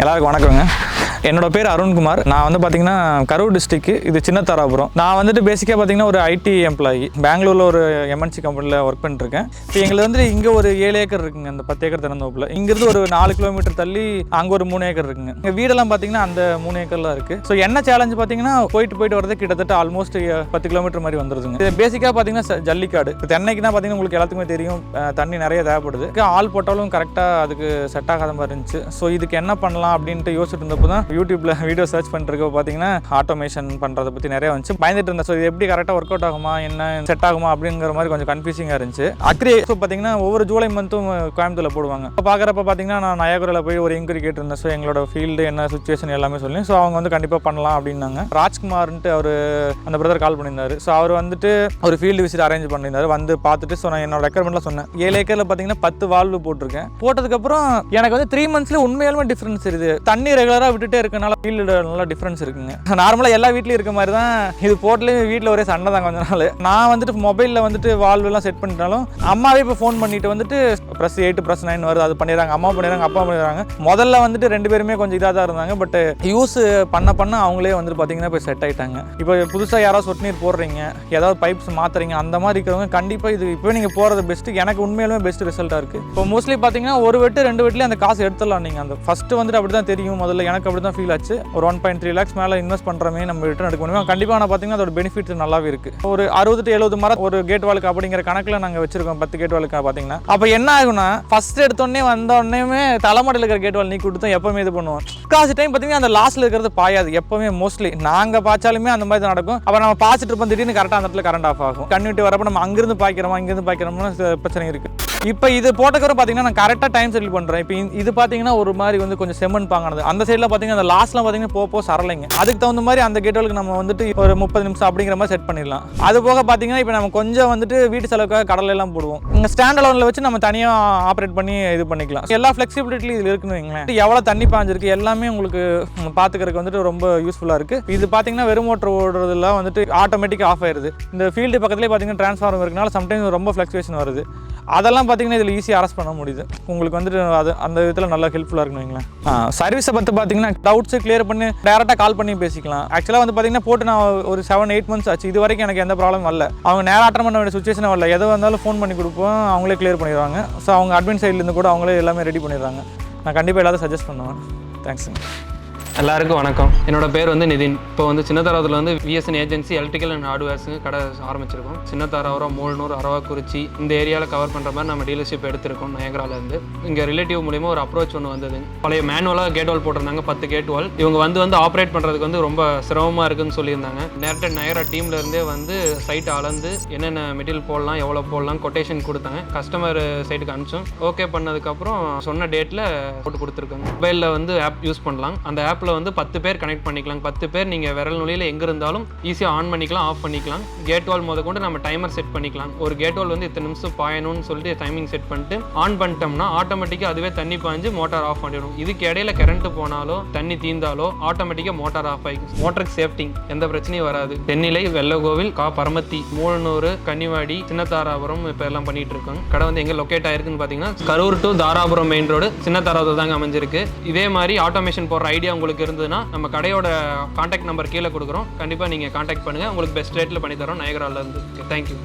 எல்லாருக்கும் வணக்கங்க. என்னோட பேர் அருண்குமார். நான் வந்து பார்த்தீங்கன்னா கரூர் டிஸ்ட்ரிக்ட், இது சின்னத்தாராபுரம். நான் வந்துட்டு பேசிக்காக பார்த்தீங்கன்னா ஒரு ஐடி எம்ப்ளாயி, பெங்களூரில் ஒரு எம்என்சி கம்பெனியில் ஒர்க் பண்ணிட்டுருக்கேன். இப்போ எங்களுக்கு வந்து இங்கே ஒரு 7 ஏக்கர் இருக்குங்க, அந்த 10 ஏக்கர் திறந்தோப்பில். இங்கேருந்து ஒரு 4 கிலோமீட்டர் தள்ளி அங்கே ஒரு 3 ஏக்கர் இருக்குங்க. எங்கள் வீடெல்லாம் பார்த்தீங்கன்னா அந்த 3 ஏக்கர்லாம் இருக்குது. ஸோ என்ன சேலஞ்சு பார்த்தீங்கன்னா போயிட்டு வரது கிட்டத்தட்ட ஆல்மோஸ்ட் 10 கிலோமீட்டர் மாதிரி வந்துருதுங்க. இது பேசிக்காக பார்த்தீங்கன்னா ஜல்லிக்காடு. இப்போ தென்னைக்குன்னா பார்த்தீங்கன்னா உங்களுக்கு எல்லாத்துக்குமே தெரியும், தண்ணி நிறைய தேவைப்படுது. ஆள் போட்டாலும் கரெக்டாக அதுக்கு செட் ஆகாத மாதிரி இருந்துச்சு. ஸோ இதுக்கு என்ன பண்ணலாம் அப்படின்ட்டு யோசிச்சுட்டு இருந்தப்போ தான் யூடியூப்ல வீடியோ சர்ச் பண்ணிருக்க பார்த்தீங்கன்னா ஆட்டோமேஷன் பண்ணுறதை பற்றி நிறைய வந்துச்சு. பயந்துட்டு இருந்தேன். ஸோ இது எப்படி கரெக்டாக ஒர்க் அவுட் ஆகுமா, என்ன செட் ஆகுமா அப்படிங்கிற மாதிரி கொஞ்சம் கன்ஃபியூசிங்காக இருந்துச்சு. அக்ரி ஸோ பார்த்தீங்கன்னா ஒவ்வொரு ஜூலை மந்த்தும் கோயம்புத்தூரில் போடுவாங்க. இப்போ பார்க்குறப்ப பார்த்தீங்கன்னா நான் நயாகரில் போய் ஒரு இன்குரி கேட்டிருந்தேன். ஸோ எங்களோட ஃபீல்டு என்ன சுச்சுவேஷன் எல்லாமே சொல்லி, ஸோ அவங்க வந்து கண்டிப்பாக பண்ணலாம் அப்படின்னாங்க. ராஜ்குமார்ன்ட்டு அவர் அந்த பிரதர் கால் பண்ணியிருந்தாரு. ஸோ அவர் வந்துட்டு ஒரு ஃபீல்டு விசிட் அரேஞ்ச் பண்ணியிருந்தாரு. வந்து பார்த்துட்டு ஸோ நான் என்னோட ரெக்கமெண்ட்லாம் சொன்னேன். 7 ஏக்கரில் பார்த்தீங்கன்னா 10 வால்வு போட்டிருக்கேன். போட்டதுக்கப்புறம் எனக்கு வந்து 3 மந்த்ஸ்ல உண்மையாலுமே டிஃப்ரென்ஸ் இருக்குது. தண்ணி ரெகுலராக விட்டுட்டே இருக்கனால ஃபீல்டு நல்லா டிஃப்ரென்ஸ் இருக்குங்க. நார்மலாக எல்லா வீட்லையும் இருக்க மாதிரி தான் இது போட்டுலேயும் வீட்டில் ஒரே சண்டை தான் கொஞ்ச நாள். நான் வந்துட்டு மொபைலில் வந்துட்டு வால்வு எல்லாம் செட் பண்ணிட்டாலும் அம்மாவே இப்போ ஃபோன் பண்ணிட்டு வந்துட்டு +8 +9 வருது, அது பண்ணிடுறாங்க. அம்மா பண்ணிடுறாங்க, அப்பா பண்ணிடுறாங்க. முதல்ல வந்துட்டு 2 பேருமே கொஞ்சம் இதாக தான் இருந்தாங்க. பட் யூஸ் பண்ண அவங்களே வந்துட்டு பார்த்தீங்கன்னா இப்போ செட் ஆகிட்டாங்க. இப்போ புதுசாக யாராவது சொட்டு நீர் போடுறீங்க, ஏதாவது பைப்ஸ் மாற்றுறீங்க, அந்த மாதிரி இருக்கிறவங்க கண்டிப்பாக இது இப்போ நீங்கள் போகிறது பெஸ்ட்டு. எனக்கு உண்மையிலுமே பெஸ்ட் ரிசல்ட்டாக இருக்குது. இப்போ மோஸ்ட்லி பார்த்தீங்கன்னா ஒரு வெட்டு 2 வெட்டிலே அந்த காசு எடுத்துடலாம். நீங்கள் அந்த ஃபஸ்ட்டு வந்துட்டு அப்படி தான் தெரியும். முதல்ல எனக்கு அப்படி தான் ஃபீல் ஆச்சு. ஒரு 1.3 lakhs மேலே இன்வெஸ்ட் பண்ணுறமே நம்ம ரிட்டர்ன் எடுக்க முடியும். கண்டிப்பாக நான் பார்த்தீங்கன்னா அதோட பெனிஃபிட்ஸ் நல்லாவே இருக்குது. ஒரு 60 to 70 மரம் ஒரு கேட் வாலுக்கு அப்படிங்கிற கணக்கில் நாங்கள் வச்சிருக்கோம். 10 கேட் வாலுக்கு பார்த்தீங்கன்னா அப்போ என்ன ஆகுனா, ஃபர்ஸ்ட் எடுத்தோடனே வந்தோடனே தலைமாட்டில் இருக்கிற கேட் வால் நீக்கி கொடுத்தோம். எப்பவுமே இது பண்ணுவோம். காசு டைம் பார்த்தீங்கன்னா அந்த லாஸ்ட்ல இருக்கிறது பாயாது. எப்பவுமே மோஸ்ட்லி நாங்கள் பாய்ச்சாலுமே அந்த மாதிரி தான் நடக்கும். அப்போ நம்ம பாய்ச்சிட்டு இருப்போம், திடீர்னு கரெக்டாக அந்த இடத்துல கரண்ட் ஆஃப் ஆகும். கன்னிட்டு வரப்போ நம்ம அங்கிருந்து பாய்க்கிறோமா இங்கிருந்து பாய்க்கிறோம்னு பிரச்சனை இருக்குது. இப்போ இது போட்டக்கப்புறம் பார்த்தீங்கன்னா நான் கரெக்டாக டைம் செட்டில் பண்ணுறேன். இப்போ இது பார்த்தீங்கன்னா ஒரு மாதிரி வந்து கொஞ்சம் செம்மன் பாங்கானது. அந்த சைடில் பார்த்தீங்கன்னா அந்த லாஸ்ட்லாம் பார்த்தீங்கன்னா போ சரலைங்க. அதுக்கு தகுந்த மாதிரி அந்த கேட்வாலுக்கு நம்ம வந்துட்டு ஒரு 30 நிமிஷம் அப்படிங்கிற மாதிரி செட் பண்ணிடலாம். அது போக பார்த்தீங்கன்னா இப்போ நம்ம கொஞ்சம் வந்துட்டு வீட்டு செலவுக்காக கடலை எல்லாம் போடுவோம். இங்கே ஸ்டாண்ட் அலோனில் வச்சு நம்ம தனியாக ஆப்ரேட் பண்ணி இது பண்ணிக்கலாம். எல்லா ஃப்ளெக்சிபிலிட்டி இதில் இருக்குன்னு வைங்களேன். எவ்வளோ தண்ணி பாஞ்சிருக்கு எல்லாமே உங்களுக்கு பார்த்துக்கிறதுக்கு வந்துட்டு ரொம்ப யூஸ்ஃபுல்லாக இருக்குது. இது பார்த்தீங்கன்னா வெறும் மோட்டர் ஓடுறதுலாம் வந்துட்டு ஆட்டோமேட்டிக்காக ஆஃப் ஆயிடுது. இந்த ஃபீல்டு பக்கத்துலேயே பார்த்தீங்கன்னா டிரான்ஸ்ஃபார்மர் இருக்கனால சம்டைம்ஸ் ரொம்ப ஃப்ளக்சுவேஷன் வருது. அதெல்லாம் பார்த்தீங்கன்னா இதில் ஈஸியாக அரெஸ்ட் பண்ண முடியுது. உங்களுக்கு வந்துட்டு அது அந்த விதத்தில் நல்லா ஹெல்ப்ஃபுல்லாக இருக்குன்னு வைங்களேன். சர்வீஸை பற்றி பார்த்தீங்கன்னா டவுட்ஸு கிளியர் பண்ணி டேரெக்டாக கால் பண்ணி பேசிக்கலாம். ஆக்சுவலாக வந்து பார்த்தீங்கன்னா போட்டு நான் ஒரு 7-8 months ஆச்சு. இது வரைக்கும் எனக்கு எந்த ப்ராப்ளம் வரல. அவங்க நேரம் அட்டன் பண்ண வேண்டிய சுச்சுவேஷன் வரல. எது வந்தாலும் ஃபோன் பண்ணி கொடுப்போம், அவங்களே கிளியர் பண்ணிடுவாங்க. ஸோ அவங்க அட்மின் சைட்லேருந்து கூட அவங்களே எல்லாமே ரெடி பண்ணிடுறாங்க. நான் கண்டிப்பாக எல்லாத்தையும் சஜஸ்ட் பண்ணுவேன். தேங்க்ஸுங்க. எல்லாருக்கும் வணக்கம். என்னோட பேர் வந்து நிதின். இப்போ வந்து சின்னத்தாராவத்தில் வந்து விஎஸ்என் ஏஜென்சி எலக்ட்ரிக்கல் அண்ட் ஹார்ட்வேர்ஸுக்கு கடை ஆரம்பிச்சிருக்கோம். சின்னத்தாராவரம், மூலனூர், அரவாக்குறிச்சி இந்த ஏரியாவில் கவர் பண்ணுற மாதிரி நம்ம டீலர்ஷிப் எடுத்திருக்கோம் நயகராலேருந்து. இங்கே ரிலேட்டிவ் மூலிமா ஒரு அப்ரோச் ஒன்று வந்தது. பழைய மேனுவலாக கேட் வால் போட்டிருந்தாங்க, 10 கேட் வால். இவங்க வந்து ஆப்ரேட் பண்ணுறதுக்கு வந்து ரொம்ப சிரமமாக இருக்குதுன்னு சொல்லியிருந்தாங்க. நேரத்தை நயகரா டீம்லேருந்தே வந்து சைட்டை அளந்து என்னென்ன மெட்டீரியல் போடலாம், எவ்வளோ போடலாம் கொட்டேஷன் கொடுத்தாங்க. கஸ்டமர் சைட்டுக்கு அனுப்பிச்சோம். ஓகே பண்ணதுக்கப்புறம் சொன்ன டேட்டில் போட்டு கொடுத்துருக்காங்க. மொபைலில் வந்து ஆப் யூஸ் பண்ணலாம். அந்த ஆப் வந்து 10 பேர் கனெக்ட் பண்ணிக்கலாம். 10 பேர் நீங்கள் விரல் நுழையில் எங்கே இருந்தாலும் ஈஸியாக ஆன் பண்ணிக்கலாம், ஆஃப் பண்ணிக்கலாம். கேட் வால் முத கொண்டு நம்ம டைமர் செட் பண்ணிக்கலாம். ஒரு கேட் வால் வந்து இத்தனை நிமிஷம் பாயணும்னு சொல்லிட்டு டைமிங் செட் பண்ணிட்டு ஆன் பண்ணிட்டோம்னா ஆட்டோமேட்டிக்காக அதுவே தண்ணி பாய்ஞ்சு மோட்டார் ஆஃப் பண்ணிடும். இதுக்கு இடையில கரண்ட் போனாலோ தண்ணி தீர்ந்தாலோ ஆட்டோமேட்டிக்காக மோட்டார் ஆஃப் ஆகிக்கும். மோட்டருக்கு சேஃப்டி எந்த பிரச்சனையும் வராது. தென்னிலை, வெள்ளகோவில், பரமத்தி, மூலனூர், கன்னிவாடி, சின்னத்தாராபுரம் இப்போ எல்லாம் பண்ணிட்டு இருக்காங்க. கடை வந்து எங்கே லொக்கேட் ஆயிருக்குன்னு பார்த்தீங்கன்னா Karur to Dharapuram main road Chinnadharapuram தாங்க அமைஞ்சிருக்கு. இதே மாதிரி ஆட்டோமேஷன் போடுற ஐடியா உங்களுக்கு இருந்ததுன்னா நம்ம கடையோட கான்டாக்ட் நம்பர் கீழே கொடுக்குறோம். கண்டிப்பாக நீங்கள் கான்டாக்ட் பண்ணுங்கள். உங்களுக்கு பெஸ்ட் ரேட்டில் பண்ணி தரோம் நயகராலேருந்து. தேங்க்யூ.